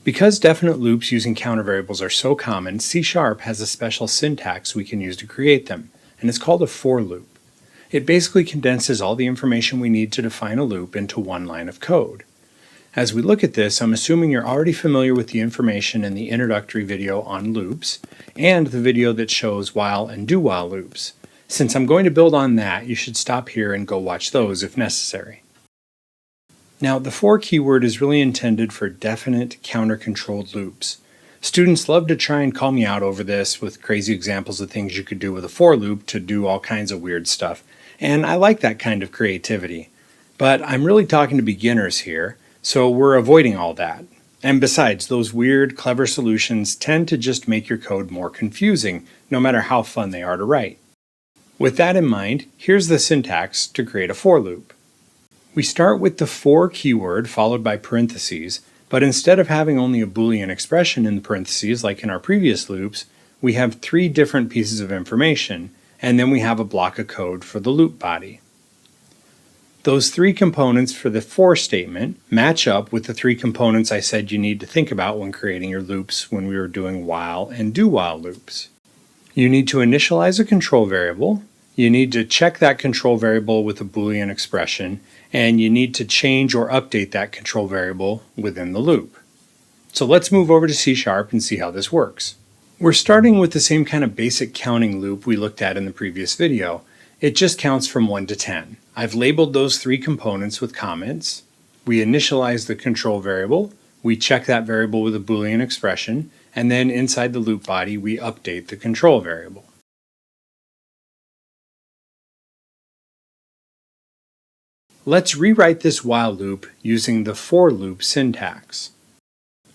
Because definite loops using counter variables are so common, C# has a special syntax we can use to create them, and it's called a for loop. It basically condenses all the information we need to define a loop into one line of code. As we look at this, I'm assuming you're already familiar with the information in the introductory video on loops and the video that shows while and do while loops. Since I'm going to build on that, you should stop here and go watch those if necessary. Now, the for keyword is really intended for definite counter-controlled loops. Students love to try and call me out over this with crazy examples of things you could do with a for loop to do all kinds of weird stuff, and I like that kind of creativity. But I'm really talking to beginners here, so we're avoiding all that. And besides, those weird, clever solutions tend to just make your code more confusing, no matter how fun they are to write. With that in mind, here's the syntax to create a for loop. We start with the for keyword followed by parentheses, but instead of having only a Boolean expression in the parentheses like in our previous loops, we have three different pieces of information, and then we have a block of code for the loop body. Those three components for the for statement match up with the three components I said you need to think about when creating your loops when we were doing while and do while loops. You need to initialize a control variable, you need to check that control variable with a Boolean expression, and you need to change or update that control variable within the loop. So let's move over to C# and see how this works. We're starting with the same kind of basic counting loop we looked at in the previous video. It just counts from 1 to 10. I've labeled those three components with comments. We initialize the control variable, we check that variable with a Boolean expression, and then inside the loop body we update the control variable. Let's rewrite this while loop using the for loop syntax.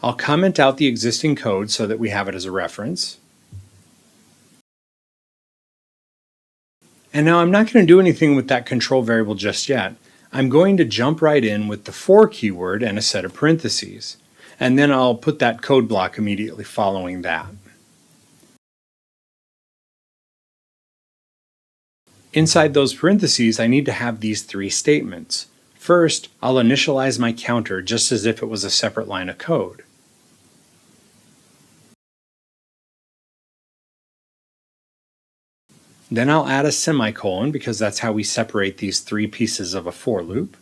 I'll comment out the existing code so that we have it as a reference. And now I'm not going to do anything with that control variable just yet. I'm going to jump right in with the for keyword and a set of parentheses. And then I'll put that code block immediately following that. Inside those parentheses, I need to have these three statements. First, I'll initialize my counter just as if it was a separate line of code. Then I'll add a semicolon because that's how we separate these three pieces of a for loop.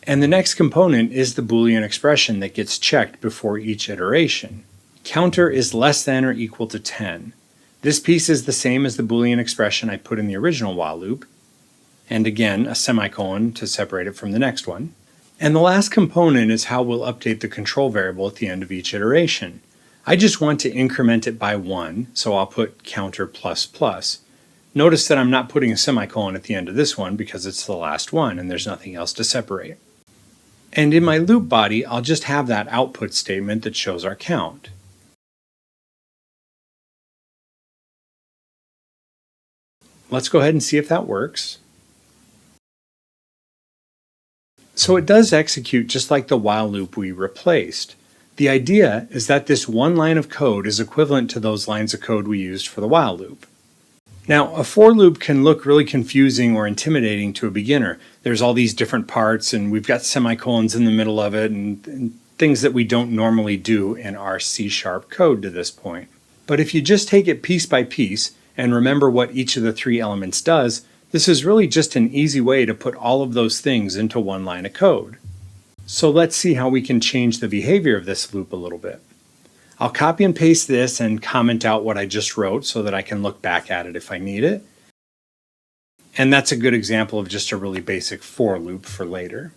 And the next component is the Boolean expression that gets checked before each iteration. Counter is less than or equal to 10. This piece is the same as the Boolean expression I put in the original while loop, and again a semicolon to separate it from the next one. And the last component is how we'll update the control variable at the end of each iteration. I just want to increment it by 1, so I'll put counter plus plus. Notice that I'm not putting a semicolon at the end of this one because it's the last one and there's nothing else to separate. And in my loop body, I'll just have that output statement that shows our count. Let's go ahead and see if that works. So it does execute just like the while loop we replaced. The idea is that this one line of code is equivalent to those lines of code we used for the while loop. Now, a for loop can look really confusing or intimidating to a beginner. There's all these different parts and we've got semicolons in the middle of it and things that we don't normally do in our C# code to this point. But if you just take it piece by piece and remember what each of the three elements does, this is really just an easy way to put all of those things into one line of code. So let's see how we can change the behavior of this loop a little bit. I'll copy and paste this and comment out what I just wrote so that I can look back at it if I need it. And that's a good example of just a really basic for loop for later.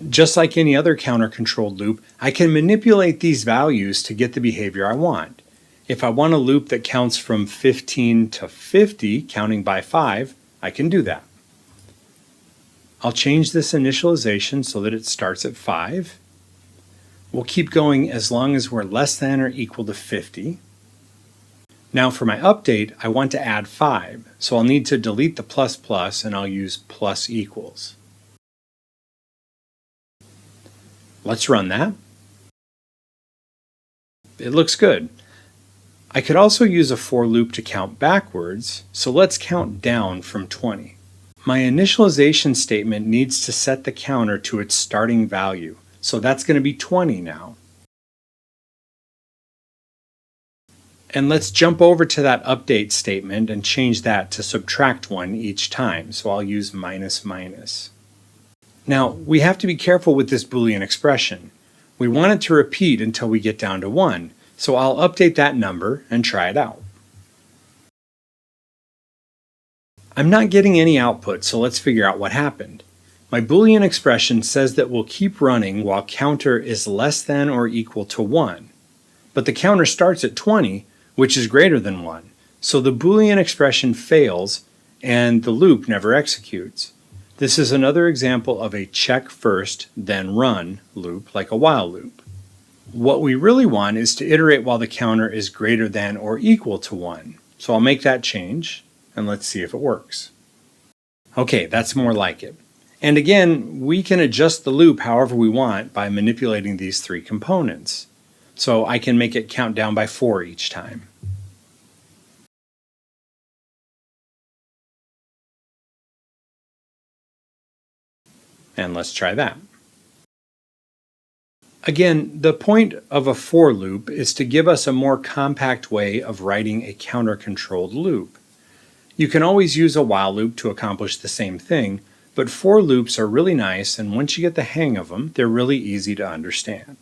Just like any other counter-controlled loop, I can manipulate these values to get the behavior I want. If I want a loop that counts from 15 to 50, counting by 5, I can do that. I'll change this initialization so that it starts at 5. We'll keep going as long as we're less than or equal to 50. Now for my update, I want to add 5, so I'll need to delete the plus plus and I'll use plus equals. Let's run that. It looks good. I could also use a for loop to count backwards, so let's count down from 20. My initialization statement needs to set the counter to its starting value, so that's going to be 20 now. And let's jump over to that update statement and change that to subtract 1 each time, so I'll use minus minus. Now, we have to be careful with this Boolean expression. We want it to repeat until we get down to 1, so I'll update that number and try it out. I'm not getting any output, so let's figure out what happened. My Boolean expression says that we'll keep running while counter is less than or equal to 1. But the counter starts at 20, which is greater than 1. So the Boolean expression fails and the loop never executes. This is another example of a check first, then run loop, like a while loop. What we really want is to iterate while the counter is greater than or equal to 1. So I'll make that change, and let's see if it works. Okay, that's more like it. And again, we can adjust the loop however we want by manipulating these three components. So I can make it count down by 4 each time. And let's try that. Again, the point of a for loop is to give us a more compact way of writing a counter-controlled loop. You can always use a while loop to accomplish the same thing, but for loops are really nice, and once you get the hang of them, they're really easy to understand.